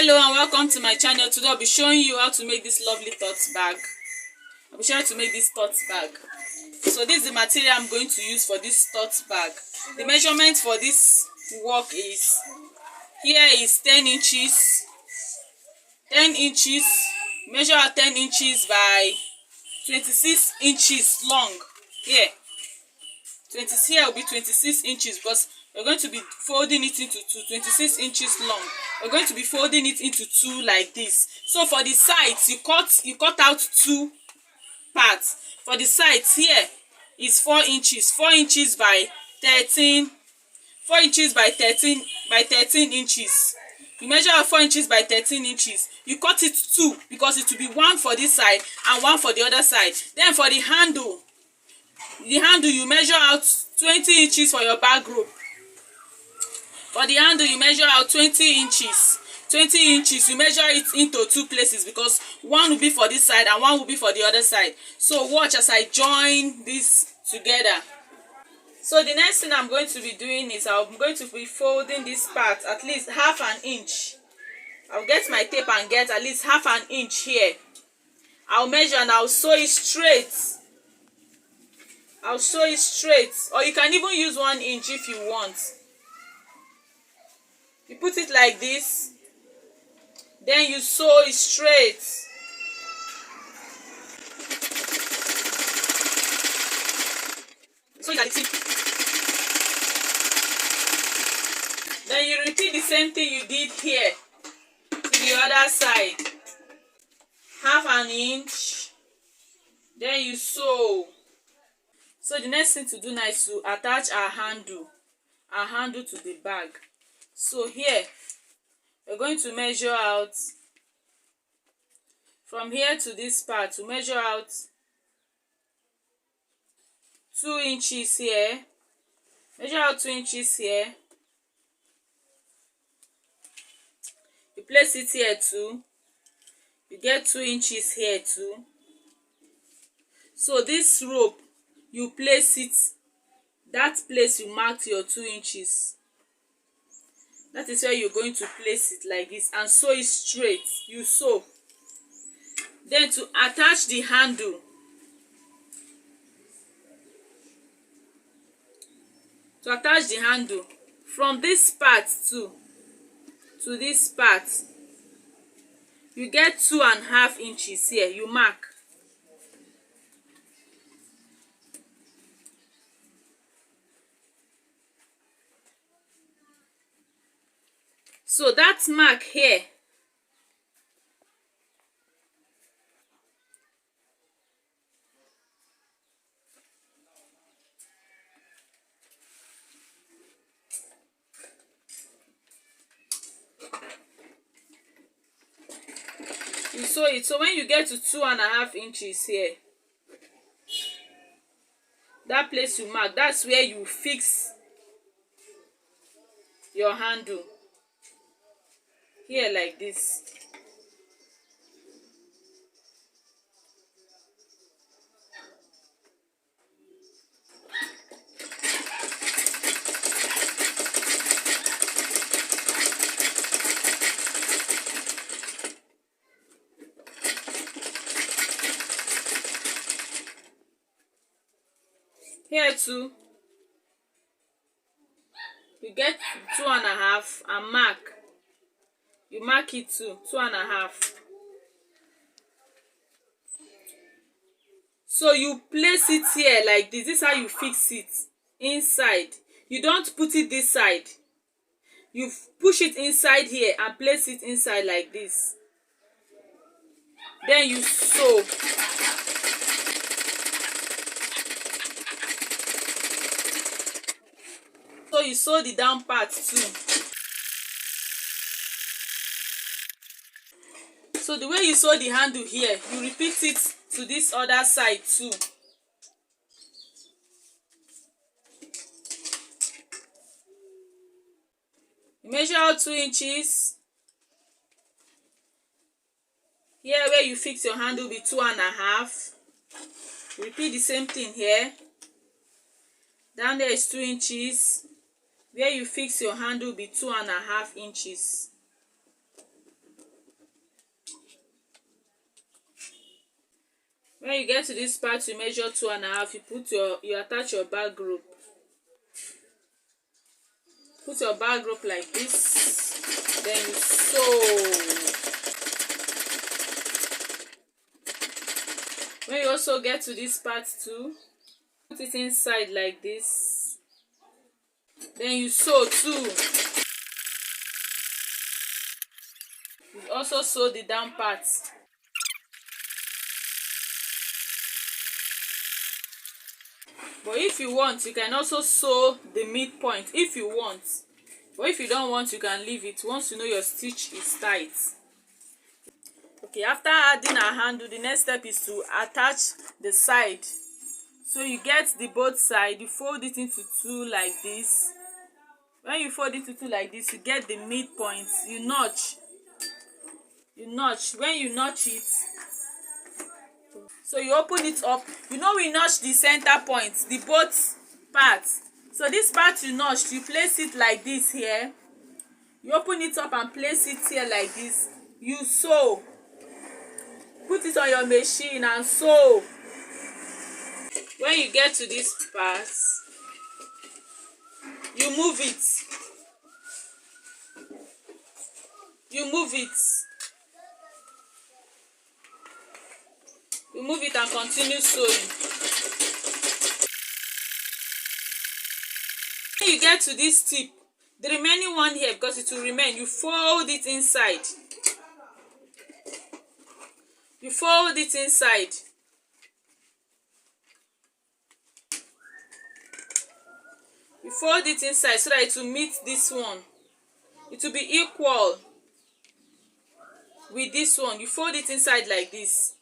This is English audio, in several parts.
Hello and welcome to my channel. Today I'll be showing you how to make this lovely tote bag. I'll be showing you how to make this tote bag. So this is the material I'm going to use for this tote bag. The measurement for this work is, here is 10 inches. 10 inches. Measure out 10 inches by 26 inches long. Here. Here will be 26 inches because we're going to be folding it into 26 inches long. We're going to be folding it into two like this. So for the sides, you cut out two parts. For the sides, here is 4 inches. 4 inches by 13. 4 inches by 13 inches. You measure out 4 inches by 13 inches. You cut it two because it will be one for this side and one for the other side. Then for the handle you measure out 20 inches for your bag rope. For the handle you measure out 20 inches. 20 inches, you measure it into two places because one will be for this side and one will be for the other side. So watch as I join this together. So the next thing I'm going to be doing is I'm going to be folding this part at least half an inch. I'll get my tape and get at least half an inch here. I'll measure and I'll sew it straight. I'll sew it straight, or you can even use 1 inch if you want. You put it like this, then you sew it straight. So like this. Then you repeat the same thing you did here to the other side. Half an inch, then you sew. So the next thing to do now is to attach our handle to the bag. So here we're going to measure out from here to this part. To measure out 2 inches here. Measure out 2 inches here. You place it here too. You get 2 inches here too. So this rope, you place it, that place you marked your 2 inches. That is where you're going to place it like this and sew it straight. You sew. Then to attach the handle, from this part to this part, you get 2.5 inches here. You mark. So that mark here, you sew it. So when you get to 2.5 inches here, that place you mark, that's where you fix your handle. Here like this. Here too, you get 2.5 and mark. You mark it too, 2.5. So you place it here like this. This is how you fix it inside. You don't put it this side. You push it inside here and place it inside like this. Then you sew. So you sew the down part too. So the way you sew the handle here, you repeat it to this other side too. You measure out 2 inches. Here where you fix your handle will be 2.5. Repeat the same thing here. Down there is 2 inches. Where you fix your handle will be 2.5 inches. When you get to this part, you measure 2.5. You attach your bag rope. Put your bag rope like this, then you sew. When you also get to this part too, put it inside like this, then you sew too. You also sew the down part. But if you want, you can also sew the midpoint if you want. But if you don't want, you can leave it once you know your stitch is tight. Okay, after adding a handle, the next step is to attach the side. So you get the both side, you fold it into two like this. When you fold it into two like this, you get the midpoint. You notch. When you notch it, so you open it up. You know we notch the center point, the both parts. So this part you notched, you place it like this here. You open it up and place it here like this. You sew. Put it on your machine and sew. When you get to this part, you move it. You move it and continue sewing. When you get to this tip, the remaining one here, because it will remain, you fold it inside. You fold it inside. You fold it inside so that it will meet this one. It will be equal with this one. You fold it inside like this.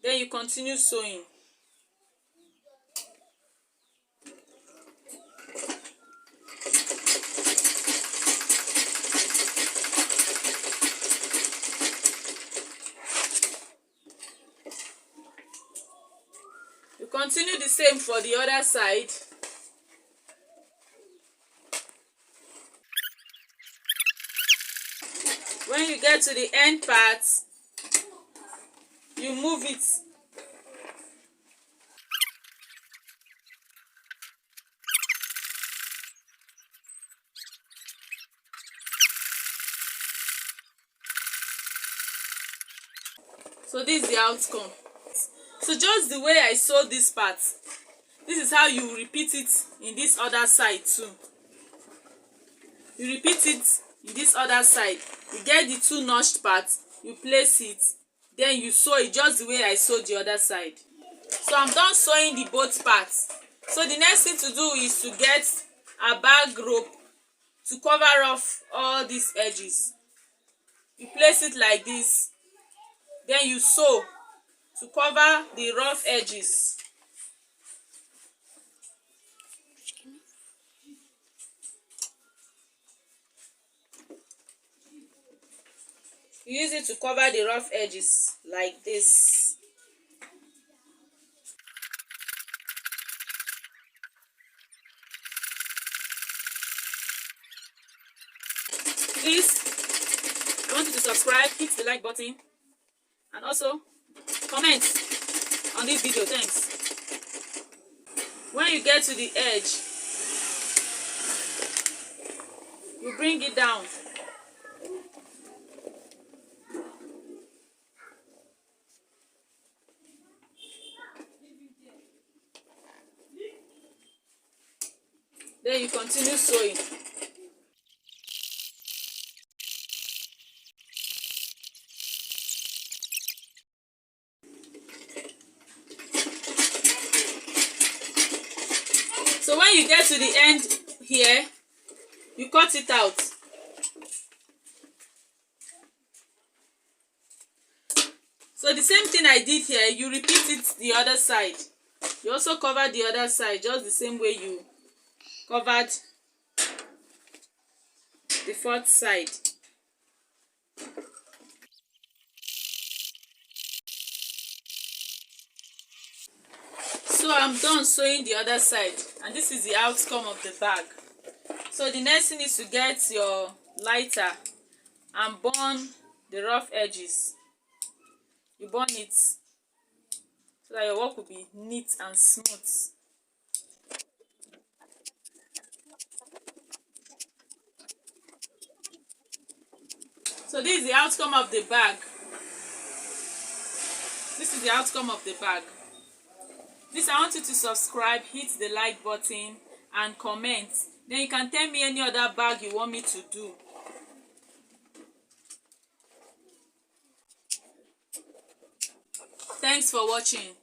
Then you continue sewing. You continue the same for the other side. When you get to the end part, you move it. So this is the outcome. So just the way I sewed this part, this is how you repeat it in this other side too. You repeat it in this other side. You get the two notched parts, you place it, then you sew it just the way I sewed the other side. So I'm done sewing the both parts. So the next thing to do is to get a bag rope to cover off all these edges. You place it like this, then you sew to cover the rough edges. You use it to cover the rough edges like this. Please, I want you to subscribe, hit the like button, and also comment on this video. Thanks. When you get to the edge, you bring it down. Then you continue sewing. So when you get to the end here, you cut it out. So the same thing I did here, you repeat it the other side. You also cover the other side just the same way you covered the fourth side. So I'm done sewing the other side, and this is the outcome of the bag. So the next thing is to get your lighter and burn the rough edges. You burn it so that your work will be neat and smooth. So this is the outcome of the bag. This is the outcome of the bag. Please, I want you to subscribe, hit the like button and comment. Then you can tell me any other bag you want me to do. Thanks for watching.